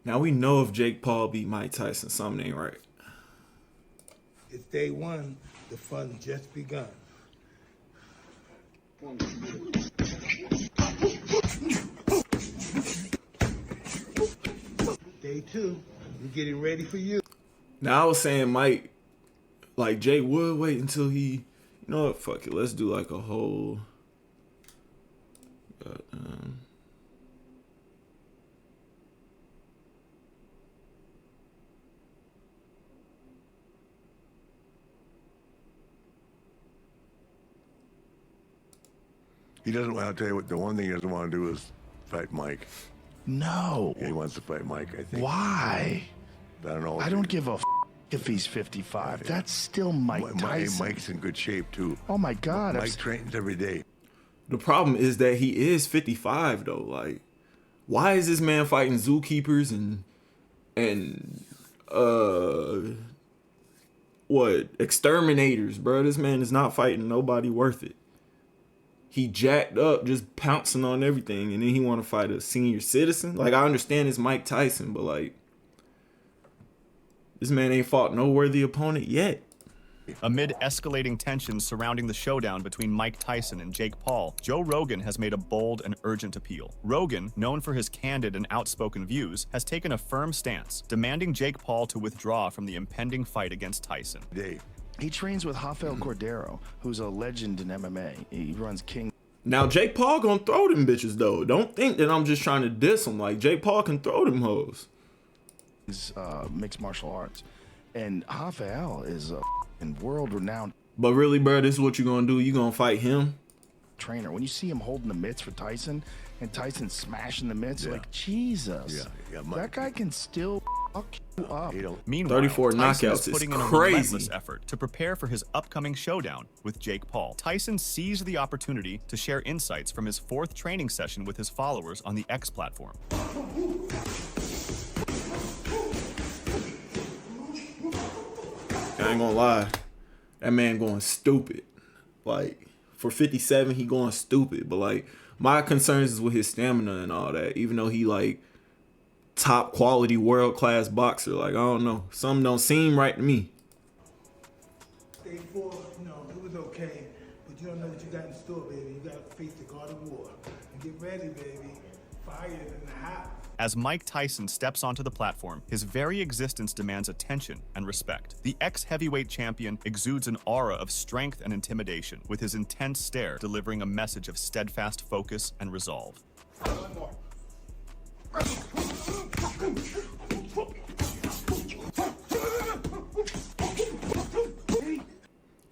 Now we know if Jake Paul beat Mike Tyson, something ain't right. It's day one. The fun just begun. Day two. We're getting ready for you. Now I was saying Mike, like Jake would wait until he, you know what? Fuck it. Let's do like a whole. He doesn't want to tell you what the one thing he doesn't want to do is fight Mike. No. Yeah, he wants to fight Mike, I think. Why? I don't know. I don't give a f if he's 55. Yeah. That's still Mike Tyson. Mike's in good shape, too. Oh, my God. Mike trains every day. The problem is that he is 55, though. Like, why is this man fighting zookeepers and exterminators, bro? This man is not fighting nobody worth it. He jacked up, just pouncing on everything, and then he want to fight a senior citizen. Like, I understand it's Mike Tyson, but like, this man ain't fought no worthy opponent yet. Amid escalating tensions surrounding the showdown between Mike Tyson and Jake Paul, Joe Rogan has made a bold and urgent appeal. Rogan, known for his candid and outspoken views, has taken a firm stance, demanding Jake Paul to withdraw from the impending fight against Tyson. He trains with Rafael Cordero, who's a legend in MMA. He runs King. Now, Jake Paul gonna throw them bitches, though. Don't think that I'm just trying to diss him. Like, Jake Paul can throw them hoes. Mixed martial arts. And Rafael is a world-renowned. But really, bro, this is what you gonna do? You gonna fight him? Trainer. When you see him holding the mitts for Tyson, and Tyson smashing the mitts, like, Jesus. That guy can still fuck you up. Meanwhile, 34 Tyson knockouts is putting in a crazy. relentless effort to prepare for his upcoming showdown with Jake Paul. Tyson seized the opportunity to share insights from his 4th training session with his followers on the X platform. I ain't gonna lie, that man going stupid. Like, for 57, he going stupid. But like, my concerns is with his stamina and all that. Even though he like top quality world class boxer, like, I don't know, something don't seem right to me. Day 4, it was okay, but you don't know what you got in store, baby. You got to face the God of War and get ready, baby. Fire in the house. As Mike Tyson steps onto the platform, his very existence demands attention and respect. The ex-heavyweight champion exudes an aura of strength and intimidation, with his intense stare delivering a message of steadfast focus and resolve.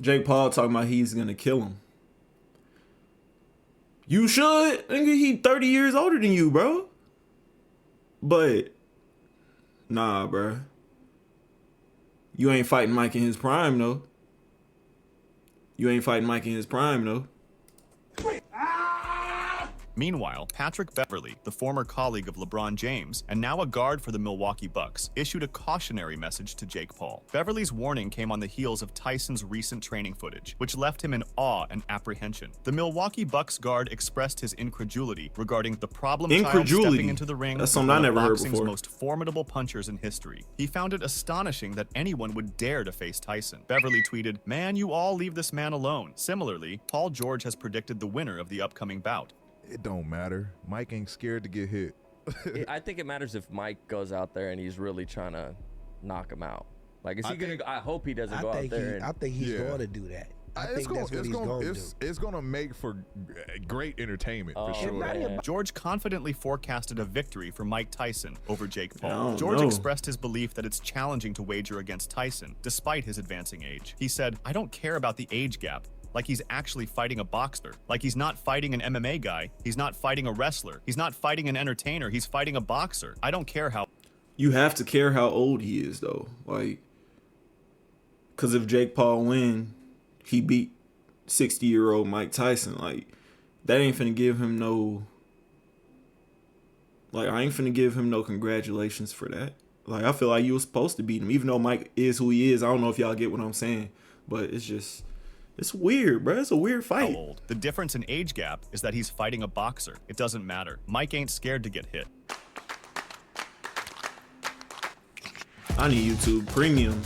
Jake Paul talking about he's gonna kill him. You should. Nigga, he 30 years older than you, bro. But, nah, bro. You ain't fighting Mike in his prime, though. You ain't fighting Mike in his prime, though. Meanwhile, Patrick Beverley, the former colleague of LeBron James and now a guard for the Milwaukee Bucks, issued a cautionary message to Jake Paul. Beverley's warning came on the heels of Tyson's recent training footage, which left him in awe and apprehension. The Milwaukee Bucks guard expressed his incredulity regarding the problem child stepping into the ring That's something I never heard boxing's before. most formidable punchers in history. He found it astonishing that anyone would dare to face Tyson. Beverley tweeted, "Man, you all leave this man alone." Similarly, Paul George has predicted the winner of the upcoming bout. It don't matter. Mike ain't scared to get hit. I think it matters if Mike goes out there and he's really trying to knock him out. Like, is he gonna? I hope he doesn't go out there. I think he's going to do that. I think that's what he's going to do. It's going to make for great entertainment, for sure. Man. George confidently forecasted a victory for Mike Tyson over Jake Paul. Oh, George no. expressed his belief that it's challenging to wager against Tyson, despite his advancing age. He said, "I don't care about the age gap. Like he's actually fighting a boxer. Like he's not fighting an MMA guy. He's not fighting a wrestler. He's not fighting an entertainer. He's fighting a boxer. I don't care how." You have to care how old he is, though. Like, because if Jake Paul win, he beat 60-year-old Mike Tyson. Like, that ain't finna give him no... Like, I ain't finna give him no congratulations for that. Like, I feel like you were supposed to beat him. Even though Mike is who he is, I don't know if y'all get what I'm saying. But it's just... It's weird, bro. It's a weird fight. How old. The difference in age gap is that he's fighting a boxer. It doesn't matter. Mike ain't scared to get hit. I need YouTube Premium.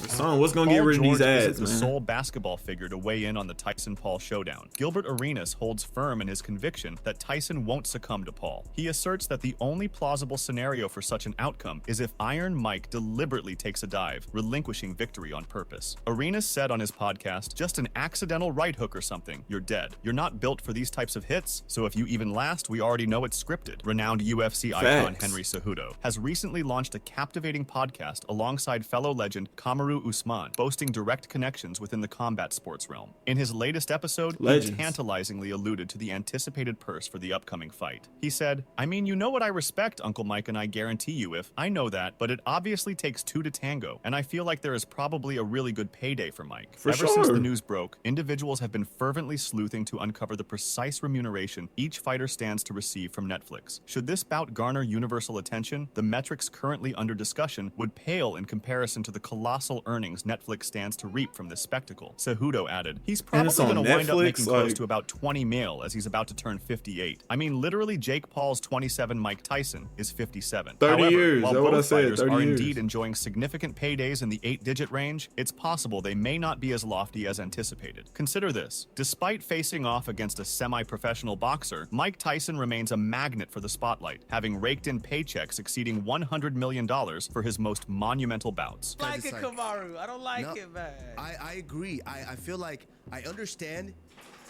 Son, what's gonna get Paul rid of these George ads, isn't the man? sole basketball figure to weigh in on the Tyson-Paul showdown. Gilbert Arenas holds firm in his conviction that Tyson won't succumb to Paul. He asserts that the only plausible scenario for such an outcome is if Iron Mike deliberately takes a dive, relinquishing victory on purpose. Arenas said on his podcast, "Just an accidental right hook or something, you're dead. You're not built for these types of hits, so if you even last, we already know it's scripted." Renowned UFC icon Henry Cejudo has recently launched a captivating podcast alongside fellow legend Kamaru Usman, boasting direct connections within the combat sports realm. In his latest episode, he tantalizingly alluded to the anticipated purse for the upcoming fight. He said, "I mean, you know what I respect, Uncle Mike, and I guarantee you if I know that, but it obviously takes two to tango, and I feel like there is probably a really good payday for Mike." Ever since the news broke, individuals have been fervently sleuthing to uncover the precise remuneration each fighter stands to receive from Netflix. Should this bout garner universal attention, the metrics currently under discussion would pale in comparison to the colossal earnings Netflix stands to reap from this spectacle. Cejudo added, "He's probably going to wind up making close to about 20 mil as he's about to turn 58. I mean, literally Jake Paul's 27 Mike Tyson is 57. 30 However, years, while that's what I both said, fighters 30 are years. indeed enjoying significant paydays in the 8-digit range, it's possible they may not be as lofty as anticipated. Consider this. Despite facing off against a semi-professional boxer, Mike Tyson remains a magnet for the spotlight, having raked in paychecks exceeding $100 million for his most monumental bouts. I like it, Kamaru. I don't like it, man. I agree. I feel like I understand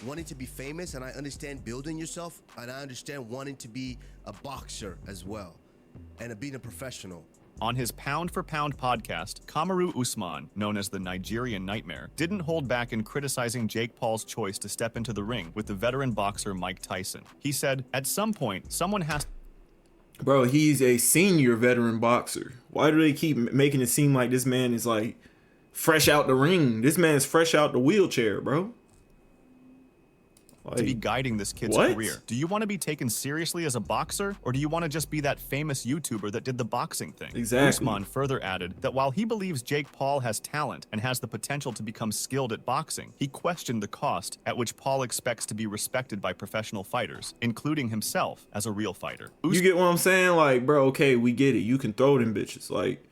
wanting to be famous, and I understand building yourself, and I understand wanting to be a boxer as well, and being a professional. On his Pound for Pound podcast, Kamaru Usman, known as the Nigerian Nightmare, didn't hold back in criticizing Jake Paul's choice to step into the ring with the veteran boxer Mike Tyson. He said, "At some point, someone has..." Bro, he's a senior veteran boxer. Why do they keep making it seem like this man is like fresh out the ring? This man's fresh out the wheelchair, bro. to be guiding this kid's career. Do you want to be taken seriously as a boxer, or do you want to just be that famous YouTuber that did the boxing thing? Exactly. Usman further added that while he believes Jake Paul has talent and has the potential to become skilled at boxing, he questioned the cost at which Paul expects to be respected by professional fighters, including himself as a real fighter. You get what I'm saying? Like, bro, okay, we get it. You can throw them bitches. Like,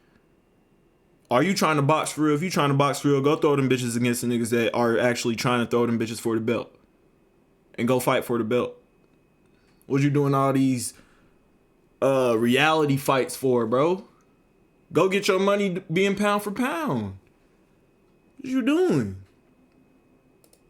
are you trying to box for real? If you trying to box for real, go throw them bitches against the niggas that are actually trying to throw them bitches for the belt. And go fight for the belt. What you doing all these reality fights for, bro? Go get your money being pound for pound. What you doing?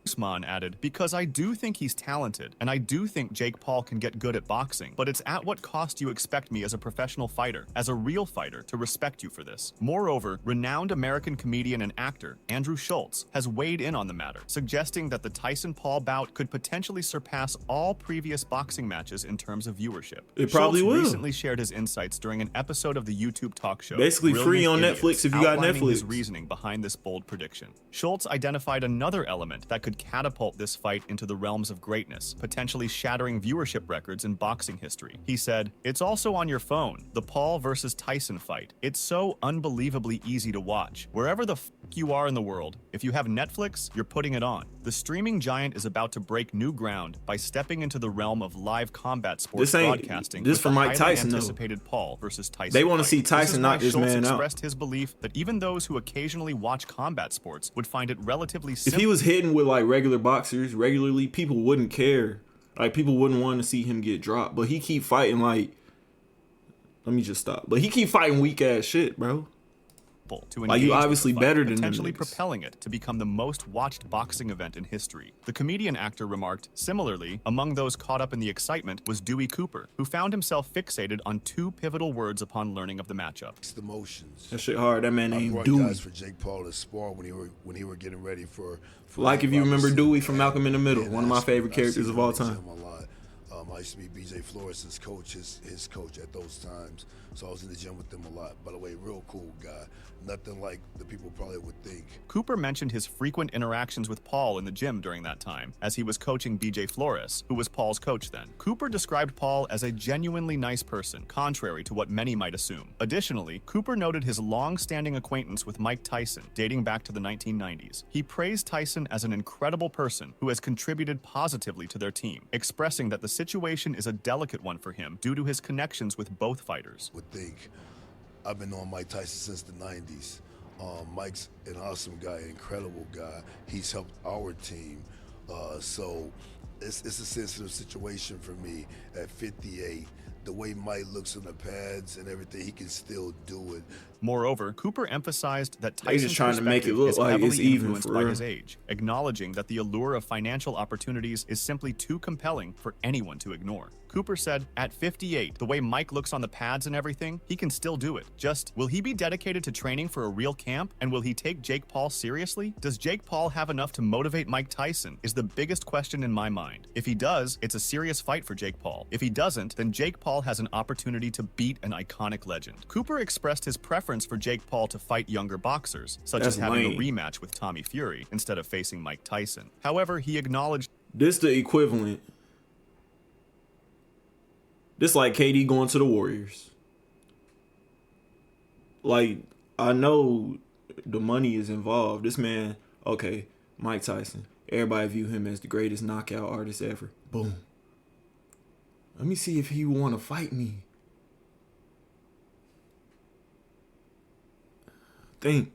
Usman added, because I do think he's talented, and I do think Jake Paul can get good at boxing, but it's at what cost you expect me as a professional fighter, as a real fighter, to respect you for this. Moreover, renowned American comedian and actor Andrew Schultz has weighed in on the matter, suggesting that the Tyson-Paul bout could potentially surpass all previous boxing matches in terms of viewership. It probably Schultz will. recently shared his insights during an episode of the YouTube talk show, Basically free on Netflix if you got outlining Netflix. his reasoning behind this bold prediction. Schultz identified another element that could catapult this fight into the realms of greatness, potentially shattering viewership records in boxing history. He said, "It's also on your phone, the Paul versus Tyson fight. It's so unbelievably easy to watch. Wherever the f you are in the world, if you have Netflix, you're putting it on. The streaming giant is about to break new ground by stepping into the realm of live combat sports broadcasting. This for Mike Tyson, though. Anticipated Paul versus Tyson. They want to see This is Tyson why knock this Schultz man out. expressed his belief that even those who occasionally watch combat sports would find it relatively If simple. he was hitting with like regular boxers regularly, people wouldn't care. Like, people wouldn't want to see him get dropped. But he keep fighting like, let me just stop. But he keep fighting weak ass shit, bro. To Like, you engage with obviously the fight, better than them potentially niggas. propelling it to become the most watched boxing event in history. The comedian actor remarked, similarly, among those caught up in the excitement was Dewey Cooper, who found himself fixated on two pivotal words upon learning of the matchup. It's the motions. That shit hard. That man I named brought Dewey. guys for Jake Paul to spar when he were getting ready for Like, if you remember Dewey from Malcolm in the Middle, one of my favorite I've characters seen of all him time. a lot. I used to be BJ Flores' coach, his coach at those times. So I was in the gym with them a lot. By the way, real cool guy. Nothing like the people probably would think. Cooper mentioned his frequent interactions with Paul in the gym during that time, as he was coaching BJ Flores, who was Paul's coach then. Cooper described Paul as a genuinely nice person, contrary to what many might assume. Additionally, Cooper noted his long-standing acquaintance with Mike Tyson, dating back to the 1990s. He praised Tyson as an incredible person who has contributed positively to their team, expressing that the situation is a delicate one for him due to his connections with both fighters. Would think I've been on Mike Tyson since the 90s. Mike's an awesome guy, incredible guy. He's helped our team. So it's a sensitive situation for me at 58. The way Mike looks on the pads and everything, he can still do it. Moreover, Cooper emphasized that They Tyson's just trying to make it perspective look is like heavily it's even influenced for by real. his age, acknowledging that the allure of financial opportunities is simply too compelling for anyone to ignore. Cooper said, at 58, the way Mike looks on the pads and everything, he can still do it. Just, will he be dedicated to training for a real camp? And will he take Jake Paul seriously? Does Jake Paul have enough to motivate Mike Tyson? Is the biggest question in my mind. If he does, it's a serious fight for Jake Paul. If he doesn't, then Jake Paul has an opportunity to beat an iconic legend. Cooper expressed his preference for Jake Paul to fight younger boxers, such That's as having lame. a rematch with Tommy Fury instead of facing Mike Tyson. However, he acknowledged This the equivalent. This like KD going to the Warriors. Like, I know the money is involved. This man, okay, Mike Tyson. Everybody view him as the greatest knockout artist ever. Boom. Let me see if he want to fight me. Think.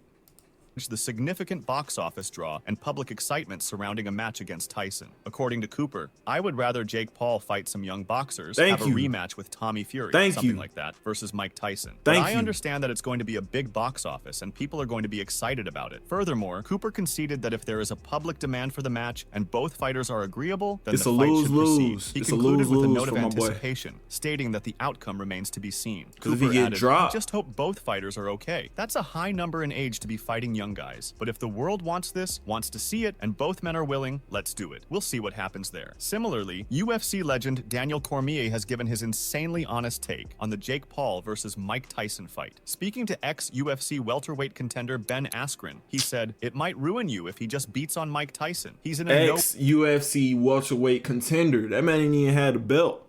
the significant box office draw and public excitement surrounding a match against Tyson. According to Cooper, I would rather Jake Paul fight some young boxers, have a rematch with Tommy Fury, something like that, versus Mike Tyson. But I understand that it's going to be a big box office and people are going to be excited about it. Furthermore, Cooper conceded that if there is a public demand for the match and both fighters are agreeable, then It's the a fight should lose-lose. proceed. He It's a concluded with a lose-lose note of for my boy. anticipation, stating that the outcome remains to be seen. 'Cause if he Cooper get added, dropped- "I just hope both fighters are okay. That's a high number in age to be fighting young guys. But if the world wants this, wants to see it, and both men are willing, let's do it. We'll see what happens there." Similarly, UFC legend Daniel Cormier has given his insanely honest take on the Jake Paul versus Mike Tyson fight. Speaking to ex-UFC welterweight contender Ben Askren, he said, "It might ruin you if he just beats on Mike Tyson. He's in a ex-UFC welterweight contender. That man ain't even had a belt.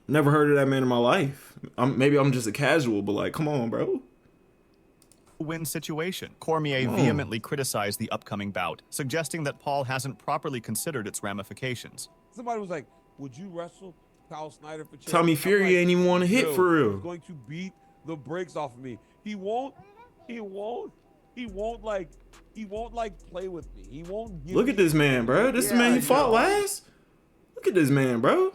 Never heard of that man in my life. Maybe I'm just a casual, but like, come on, bro. win situation." Cormier vehemently criticized the upcoming bout, suggesting that Paul hasn't properly considered its ramifications. Somebody was like, "Would you wrestle Kyle Snyder for champion?" Tommy Fury ain't even want to hit for real. He's going to beat the brakes off of me. He won't play with me. He won't give Look at this man, bro. This is the man he fought last. Look at this man, bro.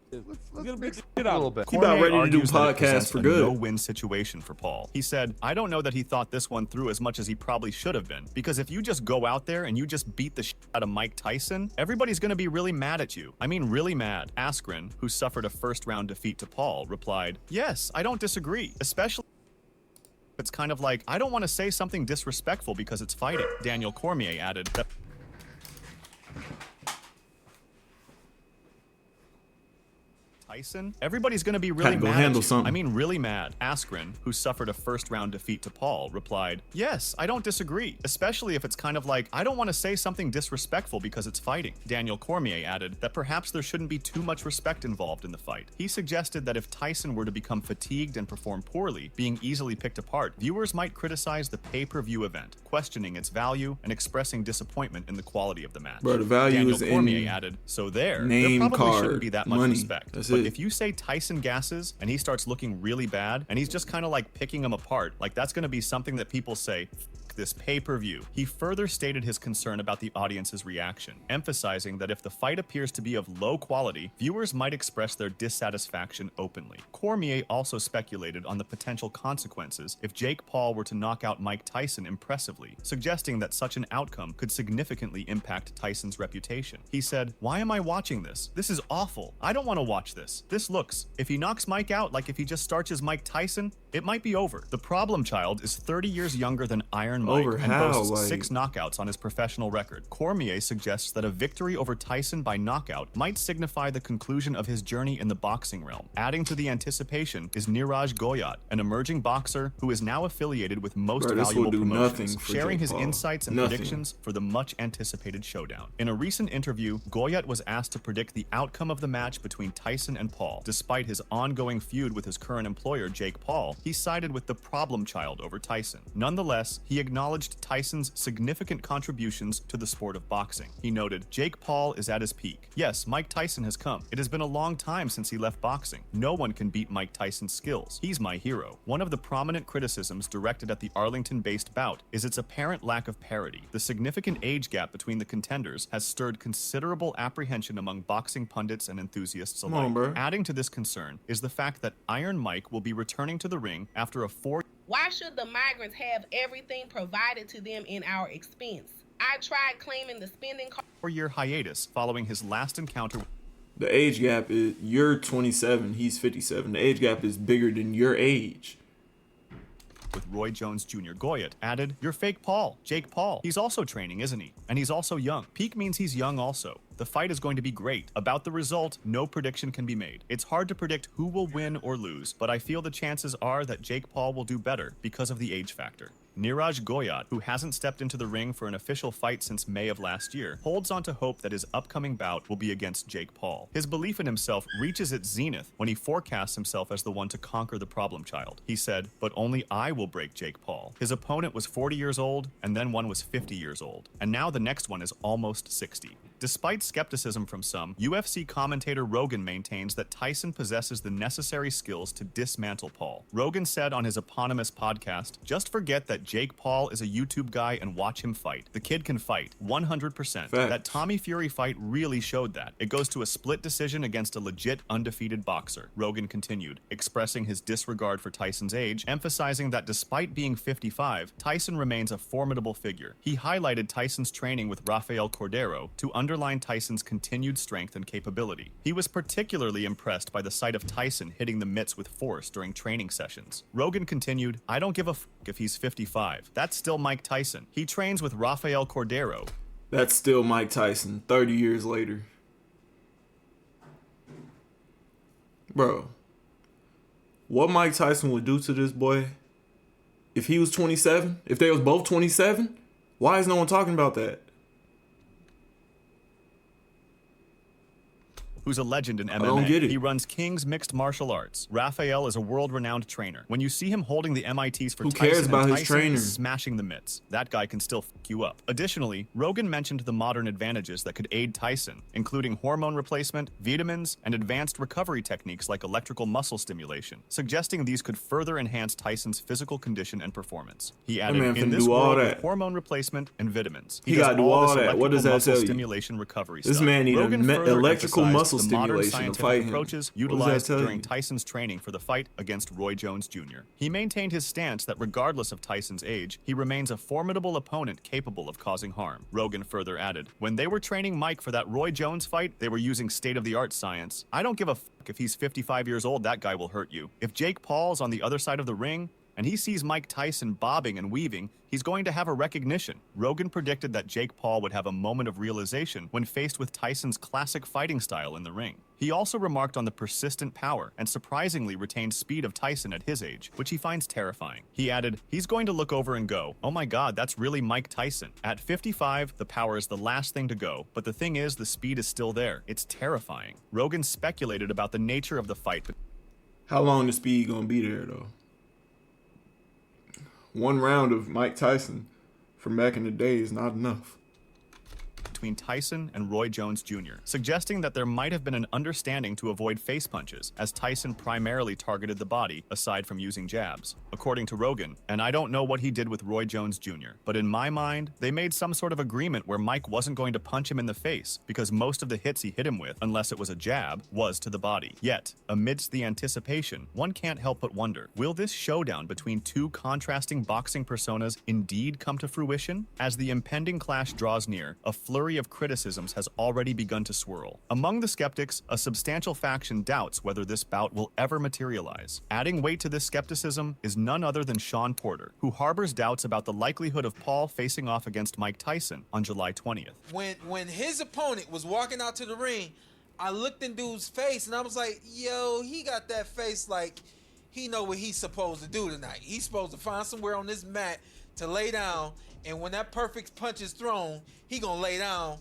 He's gonna beat the shit out of him. He about ready to do argues that it podcasts presents for a good. no-win situation for Paul. He said, "I don't know that he thought this one through as much as he probably should have been, because if you just go out there and you just beat the shit out of Mike Tyson, everybody's going to be really mad at you. I mean, really mad." Askren, who suffered a first-round defeat to Paul, replied, "Yes, I don't disagree, especially it's kind of like, I don't want to say something disrespectful because it's fighting." Daniel Cormier added that Tyson, everybody's going to be really Had to go mad handle at you. something. I mean, really mad. Askren, who suffered a first-round defeat to Paul, replied, "Yes, I don't disagree, especially if it's kind of like, I don't want to say something disrespectful because it's fighting." Daniel Cormier added that perhaps there shouldn't be too much respect involved in the fight. He suggested that if Tyson were to become fatigued and perform poorly, being easily picked apart, viewers might criticize the pay-per-view event, questioning its value and expressing disappointment in the quality of the match. Bro, the value Daniel is in Cormier added, "So there name probably card, shouldn't be that much money. respect. That's But it. if you say Tyson gasses and he starts looking really bad and he's just kind of like picking him apart, like that's going to be something that people say, this pay-per-view." He further stated his concern about the audience's reaction, emphasizing that if the fight appears to be of low quality, viewers might express their dissatisfaction openly. Cormier also speculated on the potential consequences if Jake Paul were to knock out Mike Tyson impressively, suggesting that such an outcome could significantly impact Tyson's reputation. He said, "Why am I watching this? This is awful. I don't want to watch this. This looks, if he knocks Mike out like if he just starches Mike Tyson, it might be over." The problem child is 30 years younger than Iron Mike Over and how, boasts like- 6 knockouts on his professional record. Cormier suggests that a victory over Tyson by knockout might signify the conclusion of his journey in the boxing realm. Adding to the anticipation is Niraj Goyat, an emerging boxer who is now affiliated with Most Bro, this will Valuable do Promotions, nothing for sharing Jake his Paul. insights and Nothing. predictions for the much-anticipated showdown. In a recent interview, Goyat was asked to predict the outcome of the match between Tyson and Paul. Despite his ongoing feud with his current employer, Jake Paul, he sided with the problem child over Tyson. Nonetheless, he acknowledged acknowledged Tyson's significant contributions to the sport of boxing. He noted, Jake Paul is at his peak. Yes, Mike Tyson has come. It has been a long time since he left boxing. No one can beat Mike Tyson's skills. He's my hero. One of the prominent criticisms directed at the Arlington-based bout is its apparent lack of parity. The significant age gap between the contenders has stirred considerable apprehension among boxing pundits and enthusiasts alike. Come on, bro. Adding to this concern is the fact that Iron Mike will be returning to the ring after a 4 Why should the migrants have everything provided to them in our expense? I tried claiming the spending card. 4-year hiatus following his last encounter. The age gap is, you're 27, he's 57. The age gap is bigger than your age. With Roy Jones Jr. Goyette added, "You're fake Paul, Jake Paul. He's also training, isn't he? And he's also young. Peak means he's young also. The fight is going to be great. About the result, no prediction can be made. It's hard to predict who will win or lose, but I feel the chances are that Jake Paul will do better because of the age factor." Niraj Goyette, who hasn't stepped into the ring for an official fight since May of last year, holds on to hope that his upcoming bout will be against Jake Paul. His belief in himself reaches its zenith when he forecasts himself as the one to conquer the problem child. He said, "But only I will break Jake Paul." His opponent was 40 years old, and then one was 50 years old. And now the next one is almost 60. Despite skepticism from some, UFC commentator Rogan maintains that Tyson possesses the necessary skills to dismantle Paul. Rogan said on his eponymous podcast, "Just forget that Jake Paul is a YouTube guy and watch him fight. The kid can fight, 100%. Fact. That Tommy Fury fight really showed that. It goes to a split decision against a legit undefeated boxer." Rogan continued, expressing his disregard for Tyson's age, emphasizing that despite being 55, Tyson remains a formidable figure. He highlighted Tyson's training with Rafael Cordero to underline Tyson's continued strength and capability. He was particularly impressed by the sight of Tyson hitting the mitts with force during training sessions. Rogan continued, "I don't give a f if he's 55. That's still Mike Tyson. He trains with Rafael Cordero." That's still Mike Tyson 30 years later. Bro, what Mike Tyson would do to this boy if he was 27, if they was both 27, why is no one talking about that? Who's a legend in MMA. I don't get it. He runs King's Mixed Martial Arts. Rafael is a world-renowned trainer. When you see him holding the MITs for Who Tyson, cares about and his Tyson trainer? is smashing the mitts. That guy can still f you up. Additionally, Rogan mentioned the modern advantages that could aid Tyson, including hormone replacement, vitamins, and advanced recovery techniques like electrical muscle stimulation, suggesting these could further enhance Tyson's physical condition and performance. He added, man "In finna this do all world that. of hormone replacement and vitamins, He does gotta do all this that. What does electrical that muscle tell you? stimulation recovery This stuff." man need Rogan further electrical emphasized muscle the modern stimulation to scientific fight him. approaches What does that utilized tell during you? Tyson's training for the fight against Roy Jones Jr. He maintained his stance that regardless of Tyson's age, he remains a formidable opponent capable of causing harm. Rogan further added, "When they were training Mike for that Roy Jones fight, they were using state-of-the-art science. I don't give a f if he's 55 years old, that guy will hurt you. If Jake Paul's on the other side of the ring, and he sees Mike Tyson bobbing and weaving, he's going to have a recognition." Rogan predicted that Jake Paul would have a moment of realization when faced with Tyson's classic fighting style in the ring. He also remarked on the persistent power and surprisingly retained speed of Tyson at his age, which he finds terrifying. He added, "He's going to look over and go, oh my god, that's really Mike Tyson. At 55, the power is the last thing to go, but the thing is, the speed is still there. It's terrifying." Rogan speculated about the nature of the fight, but How long the speed gonna be there though? One round of Mike Tyson from back in the day is not enough. between Tyson and Roy Jones Jr., suggesting that there might have been an understanding to avoid face punches, as Tyson primarily targeted the body, aside from using jabs. According to Rogan, and I don't know what he did with Roy Jones Jr., but in my mind, they made some sort of agreement where Mike wasn't going to punch him in the face, because most of the hits he hit him with, unless it was a jab, was to the body. Yet, amidst the anticipation, one can't help but wonder, will this showdown between two contrasting boxing personas indeed come to fruition? As the impending clash draws near, a flurry of criticisms has already begun to swirl. Among the skeptics, a substantial faction doubts whether this bout will ever materialize. Adding weight to this skepticism is none other than Sean Porter, who harbors doubts about the likelihood of Paul facing off against Mike Tyson on July 20th. When his opponent was walking out to the ring, I looked in dude's face and I was like, yo, he got that face like he know what he's supposed to do tonight. He's supposed to find somewhere on this mat to lay down, and when that perfect punch is thrown, he gonna lay down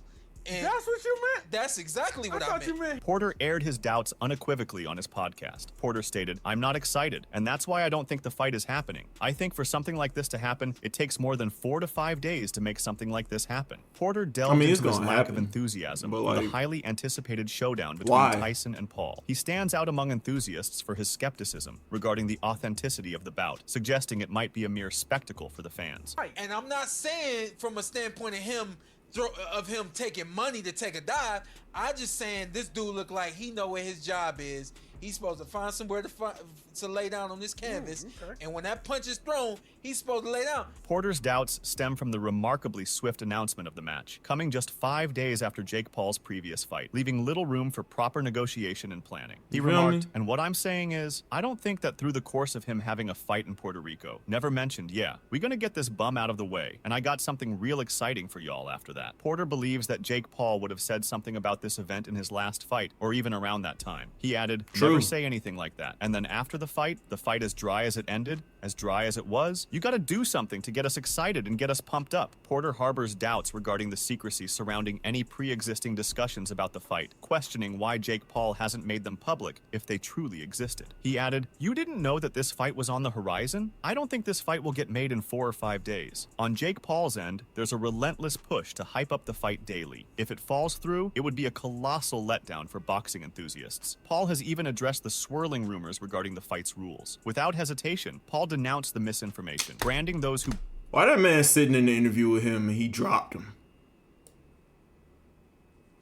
And that's what you meant? That's exactly what I meant. Porter aired his doubts unequivocally on his podcast. Porter stated, "I'm not excited, and that's why I don't think the fight is happening. I think for something like this to happen, it takes more than 4 to 5 days to make something like this happen." Porter delved into his lack of enthusiasm for the highly anticipated showdown between Tyson and Paul. He stands out among enthusiasts for his skepticism regarding the authenticity of the bout, suggesting it might be a mere spectacle for the fans. And I'm not saying from a standpoint of him taking money to take a dive. I just saying this dude look like he know where his job is. He's supposed to find somewhere to lay down on this canvas, and when that punch is thrown, he's supposed to lay down. Porter's doubts stem from the remarkably swift announcement of the match, coming just 5 days after Jake Paul's previous fight, leaving little room for proper negotiation and planning. He remarked, "And what I'm saying is, I don't think that through the course of him having a fight in Puerto Rico, never mentioned, yeah, we gonna get this bum out of the way, and I got something real exciting for y'all after that." Porter believes that Jake Paul would have said something about this event in his last fight, or even around that time. He added, "Never say anything like that. And then after the fight as dry as it ended, as dry as it was, you gotta do something to get us excited and get us pumped up." Porter harbors doubts regarding the secrecy surrounding any pre-existing discussions about the fight, questioning why Jake Paul hasn't made them public if they truly existed. He added, "You didn't know that this fight was on the horizon? I don't think this fight will get made in 4 or 5 days." On Jake Paul's end, there's a relentless push to hype up the fight daily. If it falls through, it would be a colossal letdown for boxing enthusiasts. Paul has even addressed the swirling rumors regarding the fight's rules. Without hesitation, Paul denounced the misinformation, branding those who... Why that man sitting in the interview with him and he dropped him?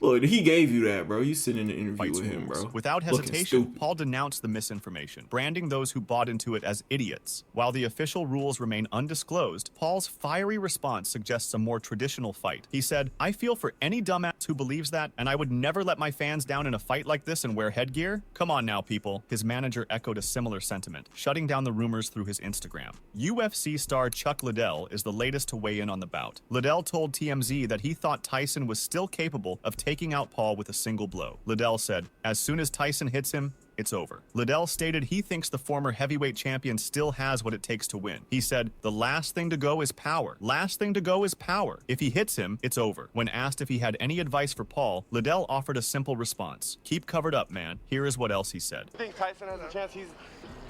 Look, he gave you that, bro. You sitting in the interview with him, bro. Without hesitation, Paul denounced the misinformation, branding those who bought into it as idiots. While the official rules remain undisclosed, Paul's fiery response suggests a more traditional fight. He said, "I feel for any dumbass who believes that, and I would never let my fans down in a fight like this and wear headgear. Come on now, people." His manager echoed a similar sentiment, shutting down the rumors through his Instagram. UFC star Chuck Liddell is the latest to weigh in on the bout. Liddell told TMZ that he thought Tyson was still capable of taking out Paul with a single blow. Liddell said, "As soon as Tyson hits him, it's over." Liddell stated he thinks the former heavyweight champion still has what it takes to win. He said, "The last thing to go is power. Last thing to go is power. If he hits him, it's over." When asked if he had any advice for Paul, Liddell offered a simple response. "Keep covered up, man." Here is what else he said. I think Tyson has a chance.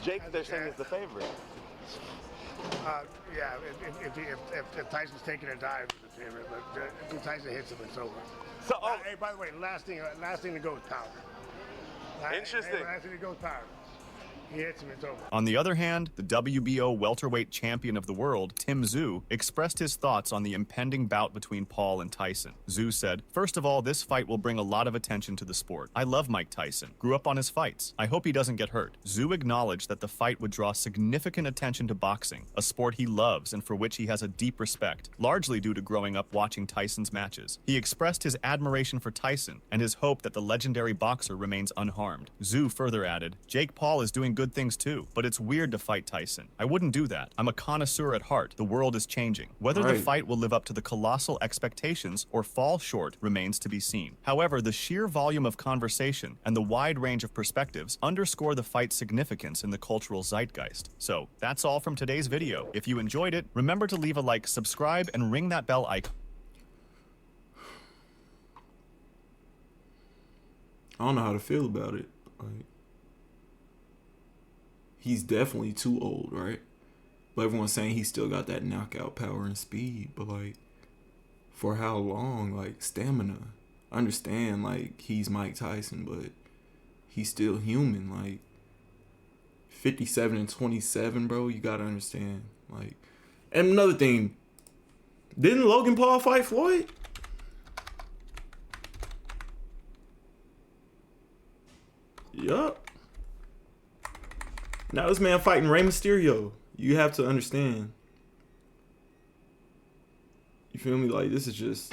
Jake, they're saying, is the favorite. Yeah, if Tyson's taking a dive, it's the favorite. But if Tyson hits him, it's over. So, hey, by the way, last thing to go is power. Interesting. Last thing to go is power. He hits him, it's over. On the other hand, the WBO welterweight champion of the world, Tim Tszyu, expressed his thoughts on the impending bout between Paul and Tyson. Tszyu said, "First of all, this fight will bring a lot of attention to the sport. I love Mike Tyson. Grew up on his fights. I hope he doesn't get hurt." Tszyu acknowledged that the fight would draw significant attention to boxing, a sport he loves and for which he has a deep respect, largely due to growing up watching Tyson's matches. He expressed his admiration for Tyson and his hope that the legendary boxer remains unharmed. Tszyu further added, "Jake Paul is doing good things too, but it's weird to fight Tyson. I wouldn't do that. I'm a connoisseur at heart. The world is changing. Whether the fight will live up to the colossal expectations or fall short remains to be seen. However, the sheer volume of conversation and the wide range of perspectives underscore the fight's significance in the cultural zeitgeist." So, that's all from today's video. If you enjoyed it, remember to leave a like, subscribe, and ring that bell icon. I don't know how to feel about it. Like, he's definitely too old, right? But everyone's saying he's still got that knockout power and speed. But, like, for how long? Like, stamina. I understand, like, he's Mike Tyson, but he's still human. Like, 57 and 27, bro. You got to understand. Like, and another thing. Didn't Logan Paul fight Floyd? Yup. Now this man fighting Rey Mysterio. You have to understand. You feel me? Like, this is just...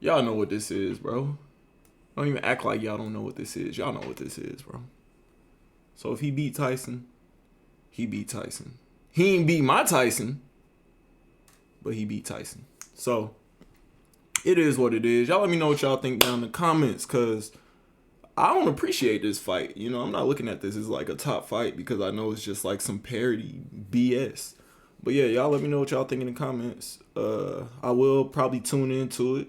Y'all know what this is, bro. Don't even act like y'all don't know what this is. Y'all know what this is, bro. So if he beat Tyson, he beat Tyson. He ain't beat my Tyson, but he beat Tyson. So, it is what it is. Y'all let me know what y'all think down in the comments, because... I don't appreciate this fight. You know, I'm not looking at this as like a top fight because I know it's just like some parody BS. But yeah, y'all let me know what y'all think in the comments. I will probably tune into it.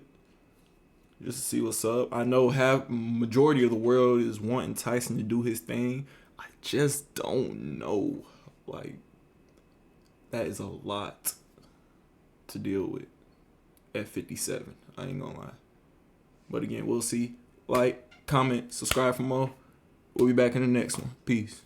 just to see what's up. I know majority of the world is wanting Tyson to do his thing. I just don't know. Like, that is a lot to deal with at 57. I ain't gonna lie. But again, we'll see. Like, comment, subscribe for more. We'll be back in the next one. Peace.